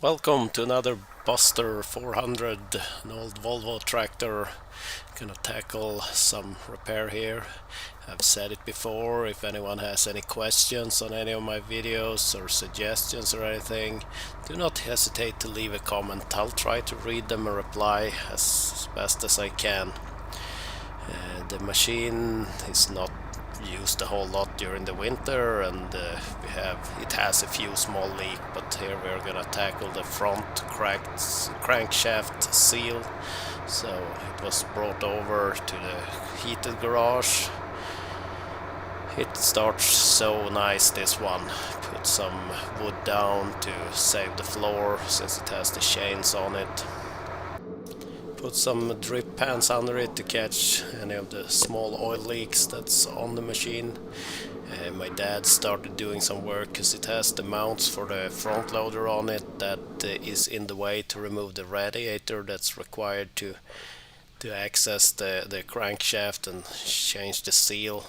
Welcome to another Buster 400, an old Volvo tractor. Gonna tackle some repair here. I've said it before, if anyone has any questions on any of my videos or suggestions or anything, do not hesitate to leave a comment. I'll try to read them and reply as best as I can. The machine is not used a whole lot during the winter, and it has a few small leaks, but here we're gonna tackle the front crankshaft seal. So it was brought over to the heated garage. It starts so nice, this one. Put some wood down to save the floor since it has the chains on it. Put some drip pans under it to catch any of the small oil leaks that's on the machine. My dad started doing some work because it has the mounts for the front loader on it that is in the way to remove the radiator that's required to access the crankshaft and change the seal.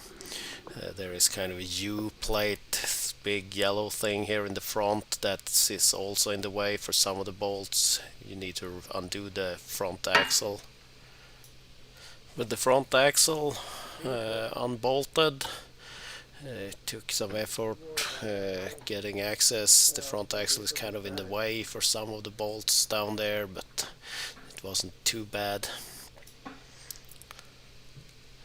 There is kind of a U-plate, big yellow thing here in the front that is also in the way for some of the bolts. You need to undo the front axle. With the front axle unbolted, it took some effort getting access. The front axle is kind of in the way for some of the bolts down there, but it wasn't too bad.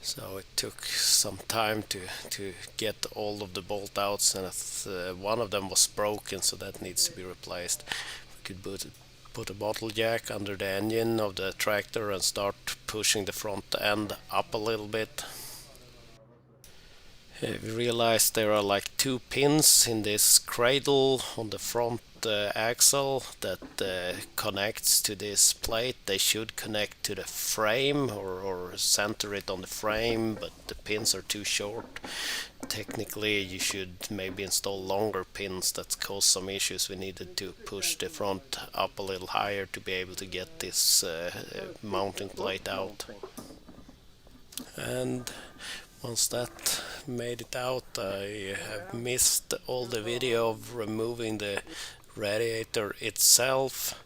So it took some time to get all of the bolt outs, and one of them was broken, so that needs to be replaced. We could put a bottle jack under the engine of the tractor and start pushing the front end up a little bit. We realized there are like two pins in this cradle on the front axle that connects to this plate. They should connect to the frame or center it on the frame, but the pins are too short. Technically you should maybe install longer pins. That caused some issues. We needed to push the front up a little higher to be able to get this mounting plate out. And once that made it out, I have missed all the video of removing the radiator itself,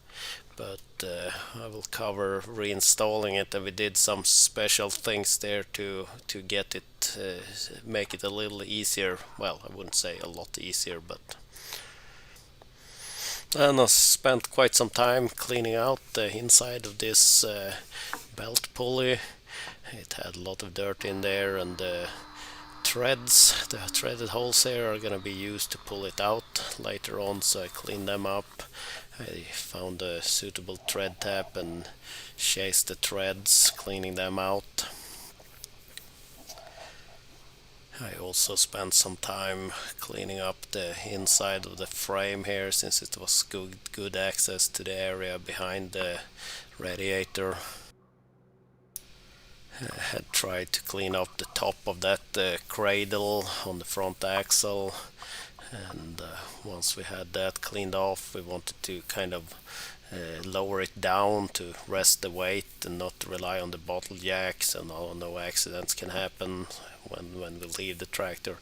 but I will cover reinstalling it, and we did some special things there to get it, make it a little easier. Well, I wouldn't say a lot easier, but. And I spent quite some time cleaning out the inside of this belt pulley. It had a lot of dirt in there, and the threaded holes here are going to be used to pull it out later on, so I cleaned them up. I found a suitable thread tap and chased the threads, cleaning them out. I also spent some time cleaning up the inside of the frame here, since it was good access to the area behind the radiator. I had tried to clean up the top of that cradle on the front axle, and once we had that cleaned off, we wanted to kind of lower it down to rest the weight and not rely on the bottle jacks, and no accidents can happen when we leave the tractor.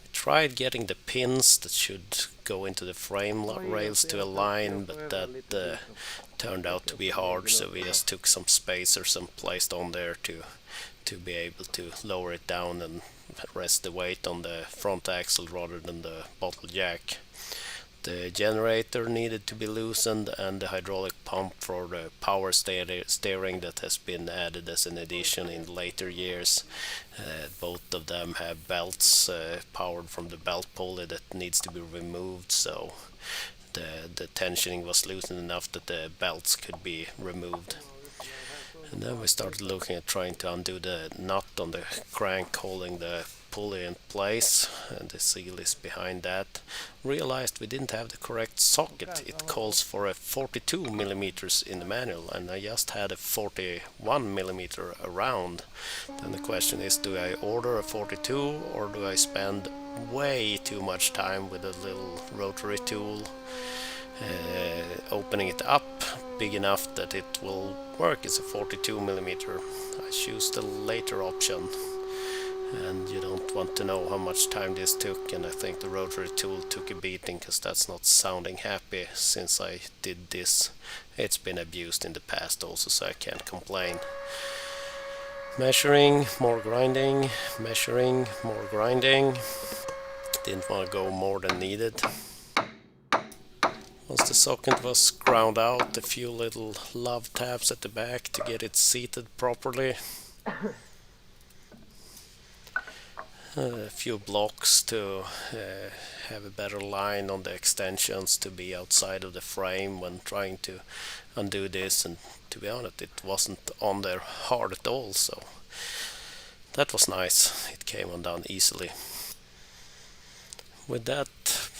We tried getting the pins that should go into the frame rails to align, but that turned out to be hard, so we just took some spacers and placed on there to be able to lower it down and rest the weight on the front axle rather than the bottle jack. The generator needed to be loosened, and the hydraulic pump for the power steering that has been added as an addition in later years. Both of them have belts powered from the belt pulley that needs to be removed, so the tensioning was loosened enough that the belts could be removed. And then we started looking at trying to undo the nut on the crank holding the pulley in place, and the seal is behind that. Realized we didn't have the correct socket. It calls for a 42 millimeters in the manual, and I just had a 41 millimeter around. Then the question is, do I order a 42, or do I spend way too much time with a little rotary tool opening it up big enough that it will work as a 42 millimeter. I choose the later option. and you don't want to know how much time this took, and I think the rotary tool took a beating because that's not sounding happy since I did this. It's been abused in the past also, so I can't complain. Measuring, more grinding, measuring, more grinding. Didn't want to go more than needed. Once the socket was ground out, a few little love taps at the back to get it seated properly. A few blocks to have a better line on the extensions to be outside of the frame when trying to undo this, and to be honest it wasn't on there hard at all, so that was nice. It came undone easily. With that,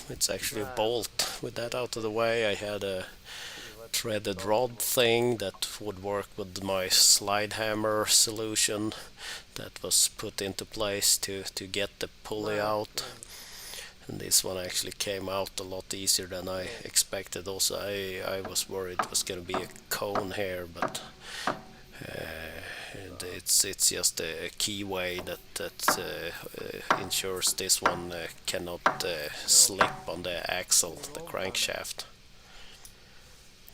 it's actually a bolt. With that out of the way, I had a threaded rod thing that would work with my slide hammer solution that was put into place to get the pulley out. And this one actually came out a lot easier than I expected. Also, I was worried it was going to be a cone here, but it's just a keyway that ensures this one cannot slip on the axle, the crankshaft.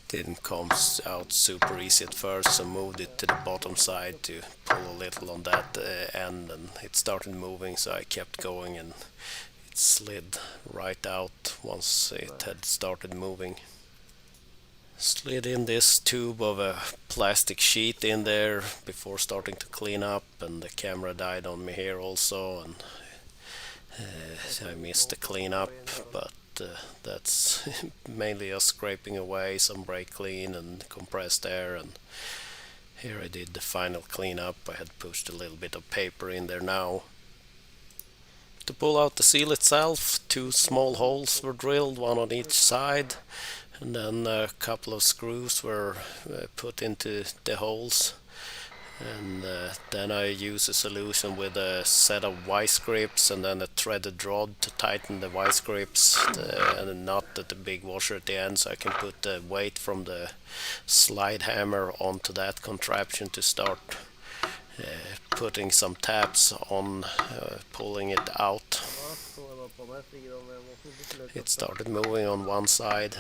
Didn't come out super easy at first, so moved it to the bottom side to pull a little on that end, and it started moving, so I kept going and it slid right out once it had started moving. Slid in this tube of a plastic sheet in there before starting to clean up, and the camera died on me here also, and I missed the cleanup, but that's mainly just scraping away some brake clean and compressed air, and here I did the final cleanup. I had pushed a little bit of paper in there now. To pull out the seal itself, 2 small holes were drilled, one on each side, and then a couple of screws were put into the holes. And then I use a solution with a set of vice grips and then a threaded rod to tighten the vice grips, and a nut at the big washer at the end, so I can put the weight from the slide hammer onto that contraption to start putting some taps on, pulling it out. It started moving on one side.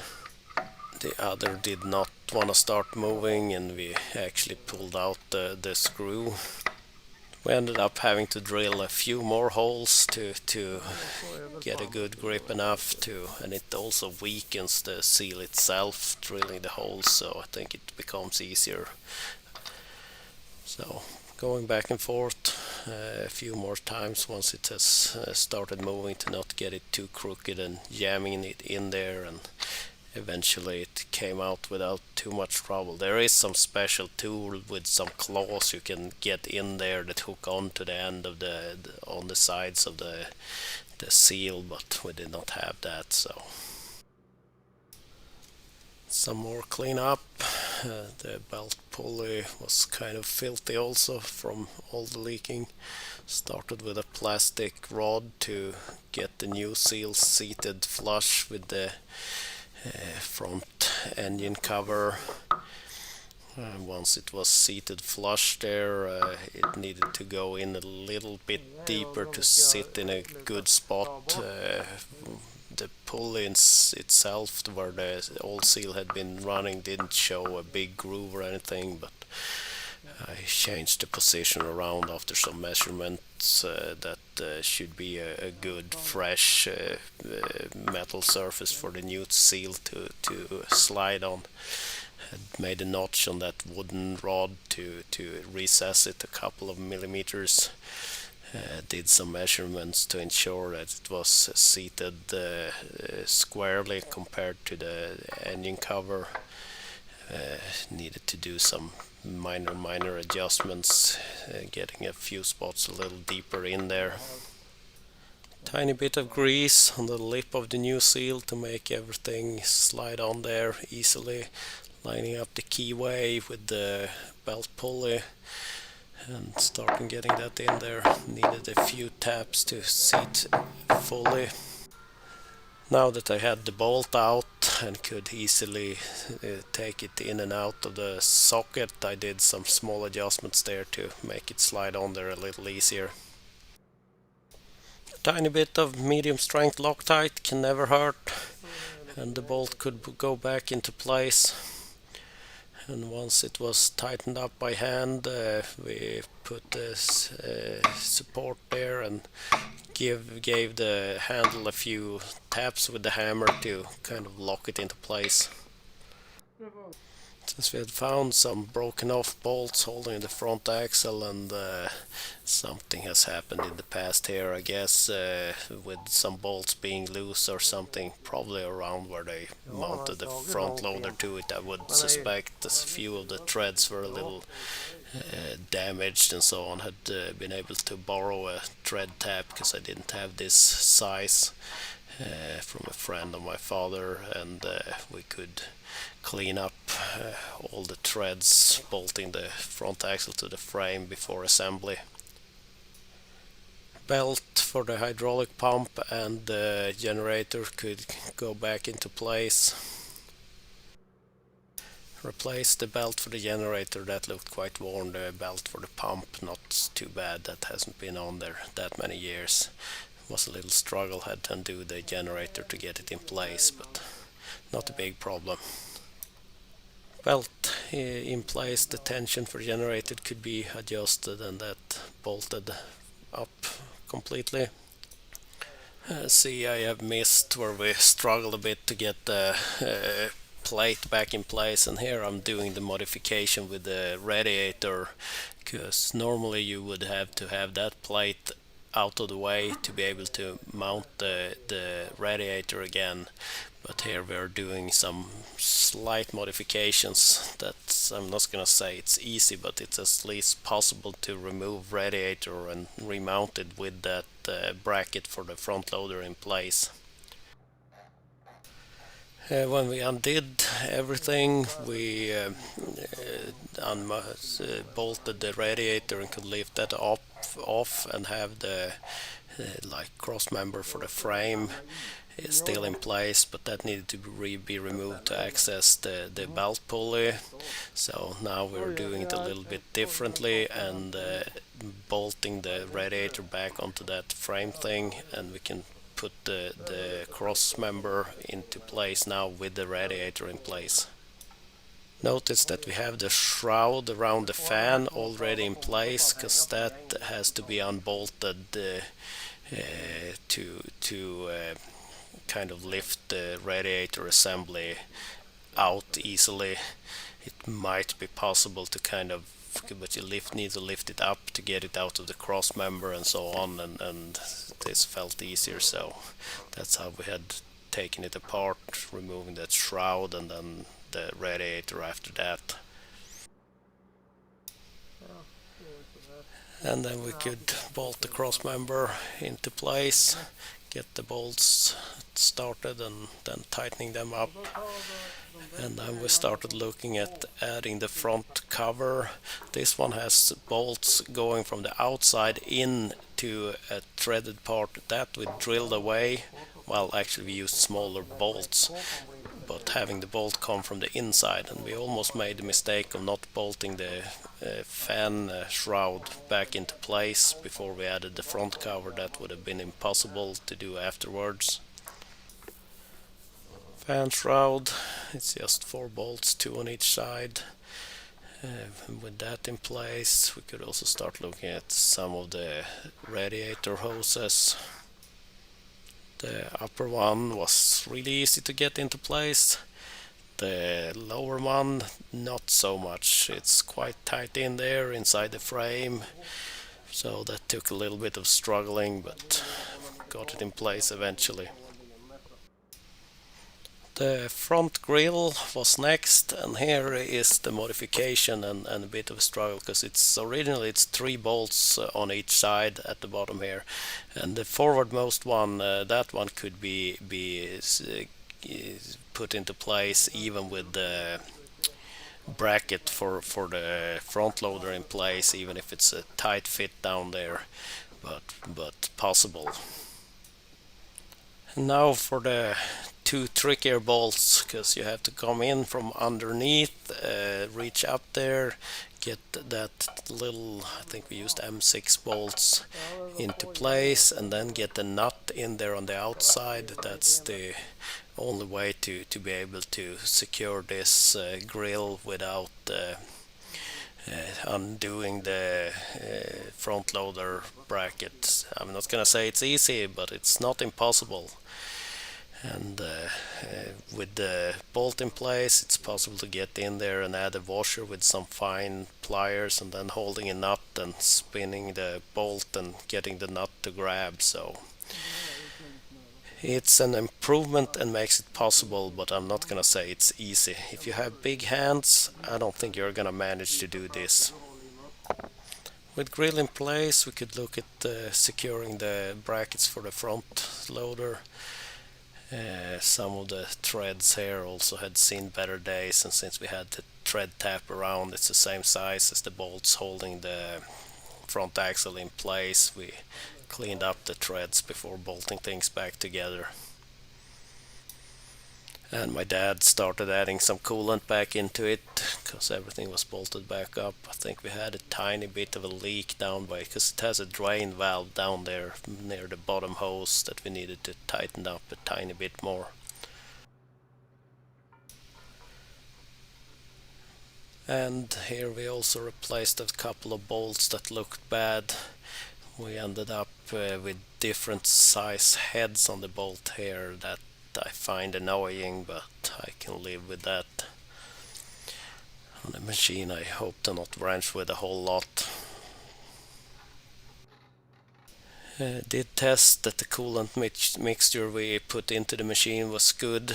The other did not want to start moving, and we actually pulled out the screw. We ended up having to drill a few more holes to get a good grip enough to, and it also weakens the seal itself, drilling the holes, so I think it becomes easier. So going back and forth a few more times once it has started moving to not get it too crooked, and jamming it in there, and eventually it came out without too much trouble. There is some special tool with some claws you can get in there that hook onto the end of on the sides of the seal, but we did not have that. So some more cleanup. The belt pulley was kind of filthy also from all the leaking. Started with a plastic rod to get the new seal seated flush with the front engine cover. Once it was seated flush there, it needed to go in a little bit deeper to sit in a good spot. The pulley itself, where the old seal had been running, didn't show a big groove or anything, but I changed the position around after some measurements. That should be a good fresh metal surface for the new seal to slide on. Had made a notch on that wooden rod to recess it a couple of millimeters. Did some measurements to ensure that it was seated squarely compared to the engine cover. Needed to do some minor adjustments, getting a few spots a little deeper in there. Tiny bit of grease on the lip of the new seal to make everything slide on there easily. Lining up the keyway with the belt pulley and starting getting that in there. Needed a few taps to seat fully. Now that I had the bolt out and could easily take it in and out of the socket, I did some small adjustments there to make it slide on there a little easier. Tiny bit of medium strength Loctite can never hurt, and the bolt could go back into place. And once it was tightened up by hand, we put this support there and gave the handle a few taps with the hammer to kind of lock it into place. Since we had found some broken off bolts holding the front axle, and something has happened in the past here, I guess, with some bolts being loose or something, probably around where they mounted the front loader to it. I would suspect a few of the threads were a little damaged and so on. Had been able to borrow a thread tap because I didn't have this size from a friend of my father, and we could clean up all the threads bolting the front axle to the frame before assembly. Belt for the hydraulic pump and the generator could go back into place. Replace the belt for the generator, that looked quite worn. The belt for the pump, not too bad, that hasn't been on there that many years. It was a little struggle, had to undo the generator to get it in place, but not a big problem. Belt in place, the tension for generator could be adjusted, and that bolted up completely. See, I have missed where we struggled a bit to get the plate back in place, and here I'm doing the modification with the radiator, because normally you would have to have that plate out of the way to be able to mount the radiator again. But here we are doing some slight modifications that I'm not gonna say it's easy, but it's at least possible to remove radiator and remount it with that bracket for the front loader in place. When we undid everything, we bolted the radiator and could lift that off and have the cross member for the frame is still in place, but that needed to be removed to access the belt pulley. So now we're doing it a little bit differently and bolting the radiator back onto that frame thing, and we can put the cross member into place now with the radiator in place. Notice that we have the shroud around the fan already in place, because that has to be unbolted to kind of lift the radiator assembly out easily. It might be possible to kind of, but you need to lift it up to get it out of the cross member and so on, and this felt easier, so that's how we had taken it apart, removing that shroud and then the radiator after that. And then we could bolt the cross member into place, get the bolts started and then tightening them up. And then we started looking at adding the front cover. This one has bolts going from the outside in to a threaded part that we drilled away. Well, actually we used smaller bolts, but having the bolt come from the inside, and we almost made the mistake of not bolting the fan shroud back into place before we added the front cover. That would have been impossible to do afterwards. Fan shroud, it's just 4 bolts, 2 on each side. With that in place, we could also start looking at some of the radiator hoses. The upper one was really easy to get into place. The lower one, not so much. It's quite tight in there inside the frame, so that took a little bit of struggling, but got it in place eventually. The front grille was next, and here is the modification and a bit of a struggle, because it's originally 3 bolts on each side at the bottom here, and the forwardmost one, that one could be put into place even with the bracket for the front loader in place, even if it's a tight fit down there, but possible. And now for the 2 trickier bolts because you have to come in from underneath, reach up there, get that little, I think we used M6 bolts into place, and then get the nut in there on the outside. That's the only way to be able to secure this grill without undoing the front loader bracket. I'm not gonna say it's easy, but it's not impossible. And with the bolt in place, it's possible to get in there and add a washer with some fine pliers, and then holding a nut and spinning the bolt and getting the nut to grab. So it's an improvement and makes it possible, but I'm not gonna say it's easy. If you have big hands, I don't think you're gonna manage to do this. With grill in place, we could look at securing the brackets for the front loader. Some of the threads here also had seen better days, and since we had the thread tap around, it's the same size as the bolts holding the front axle in place. We cleaned up the threads before bolting things back together. And my dad started adding some coolant back into it because everything was bolted back up. I think we had a tiny bit of a leak down by, because it has a drain valve down there near the bottom hose that we needed to tighten up a tiny bit more. And here we also replaced a couple of bolts that looked bad. We ended up with different size heads on the bolt here that I find annoying, but I can live with that. On the machine I hope to not wrench with a whole lot. Did test that the coolant mixture we put into the machine was good,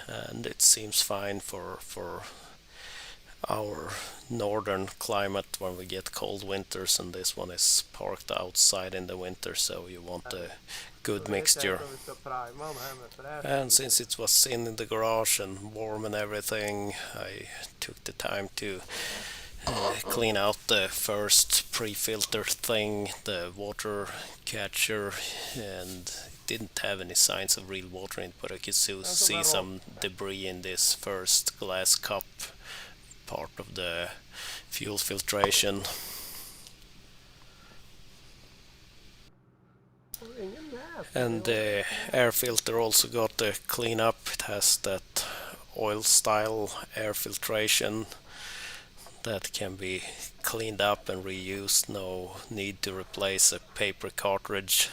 and it seems fine for our northern climate when we get cold winters, and this one is parked outside in the winter, so you want a good mixture. And since it was in the garage and warm and everything, I took the time to clean out the first pre-filter thing, the water catcher, and it didn't have any signs of real water in it, but I could see some debris in this first glass cup, part of the fuel filtration. And the air filter also got a clean up. It has that oil style air filtration that can be cleaned up and reused. No need to replace a paper cartridge.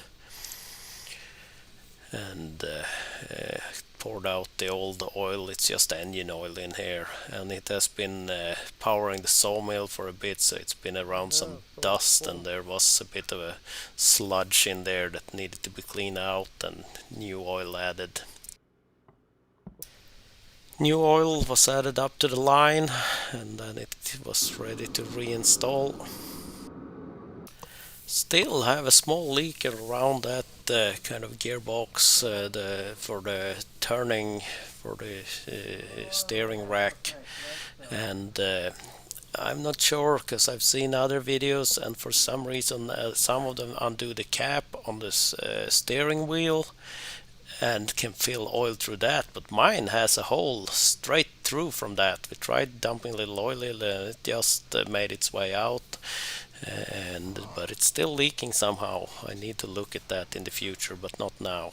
And poured out the old oil. It's just engine oil in here, and it has been powering the sawmill for a bit, so it's been around some dust, and there was a bit of a sludge in there that needed to be cleaned out and new oil added. New oil was added up to the line, and then it was ready to reinstall. Still have a small leak around that kind of gearbox for the turning for the steering rack, and I'm not sure because I've seen other videos, and for some reason some of them undo the cap on this steering wheel and can fill oil through that, but mine has a hole straight through from that. We tried dumping a little oil in, and it just made its way out. But it's still leaking somehow. I need to look at that in the future, but not now.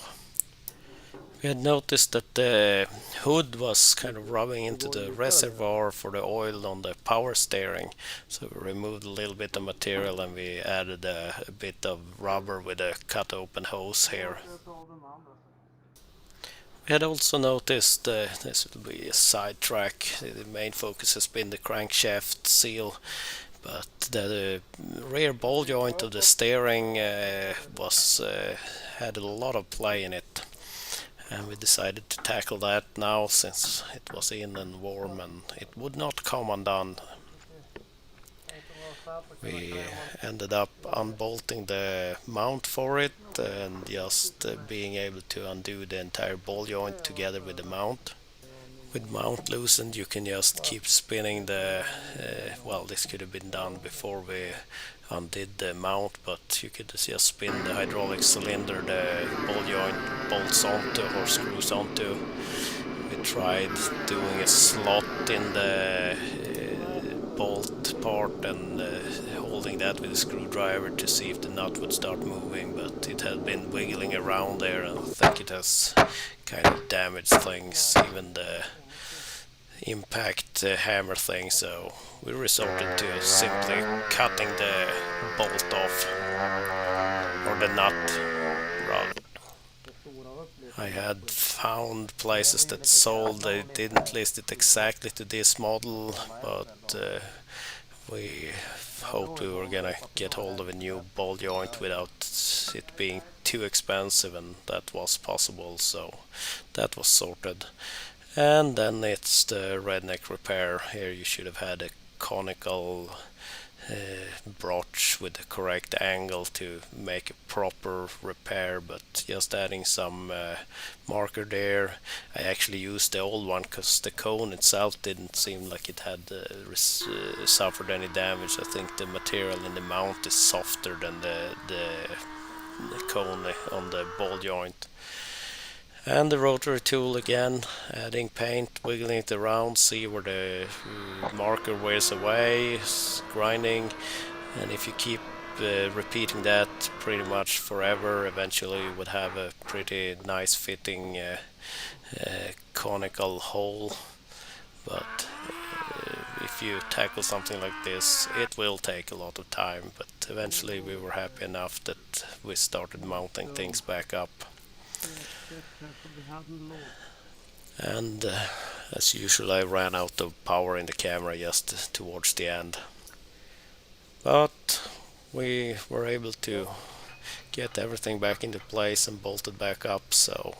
We had noticed that the hood was kind of rubbing into the reservoir for the oil on the power steering, so we removed a little bit of material and we added a bit of rubber with a cut open hose here. We had also noticed, this will be a sidetrack, the main focus has been the crankshaft seal, but the rear ball joint of the steering had a lot of play in it, and we decided to tackle that now since it was in and warm and it would not come undone. We ended up unbolting the mount for it and just being able to undo the entire ball joint together with the mount. With mount loosened, you can just keep spinning the well, this could have been done before we undid the mount, but you could just spin the hydraulic cylinder the ball joint bolts onto or screws onto. We tried doing a slot in the bolt part and holding that with a screwdriver to see if the nut would start moving, but it had been wiggling around there, and I think it has kind of damaged things, even the impact hammer thing, so we resorted to simply cutting the bolt off, or the nut rather. I had found places that sold, they didn't list it exactly to this model, but we hoped we were gonna get hold of a new ball joint without it being too expensive, and that was possible, so that was sorted. And then it's the redneck repair. Here you should have had a conical broach with the correct angle to make a proper repair, but just adding some marker there. I actually used the old one because the cone itself didn't seem like it had suffered any damage. I think the material in the mount is softer than the cone on the ball joint. And the rotary tool again, adding paint, wiggling it around, see where the marker wears away, grinding, and if you keep repeating that pretty much forever, eventually you would have a pretty nice fitting conical hole. But if you tackle something like this, it will take a lot of time, but eventually we were happy enough that we started mounting things back up. And as usual, I ran out of power in the camera just towards the end, but we were able to get everything back into place and bolted back up. So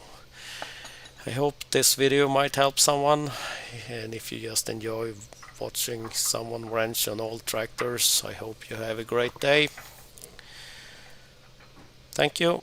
I hope this video might help someone, and if you just enjoy watching someone wrench on old tractors, I hope you have a great day. Thank you.